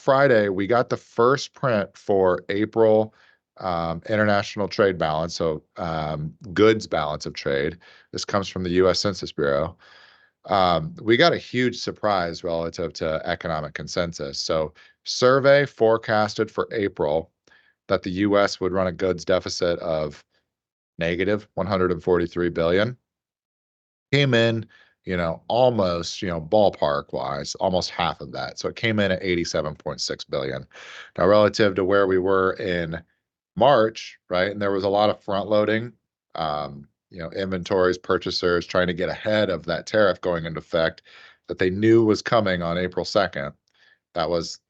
Friday, we got the first print for April international trade balance, so goods balance of trade. This comes from the U.S. Census Bureau. We got a huge surprise relative to economic consensus. So, survey forecasted for April that the U.S. would run a goods deficit of negative 143 billion. Came in, almost, ballpark wise, almost half of that. So it came in at 87.6 billion. Now, relative to where we were in March, right? And there was a lot of front loading, inventories, purchasers trying to get ahead of that tariff going into effect that they knew was coming on April 2nd. That was,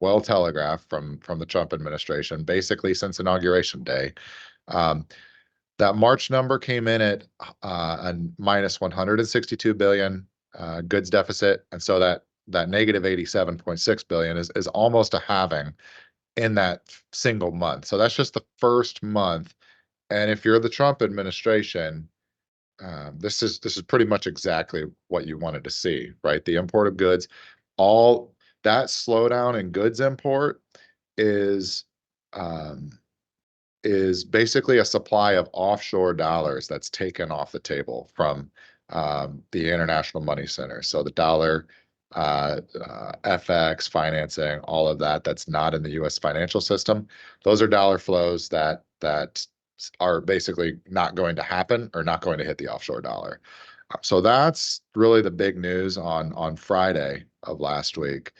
well telegraphed from the Trump administration, basically since Inauguration Day. Um, that March number came in at a minus 162 billion goods deficit, and so that negative 87.6 billion is almost a halving in that single month. So that's just the first month. And if you're the Trump administration, this is pretty much exactly what you wanted to see, right? The import of goods, all that slowdown in goods import is um, is basically a supply of offshore dollars that's taken off the table from the international money center. So the dollar, FX, financing, all of that's not in the U.S. financial system. Those are dollar flows that are basically not going to happen or not going to hit the offshore dollar. So that's really the big news on Friday of last week.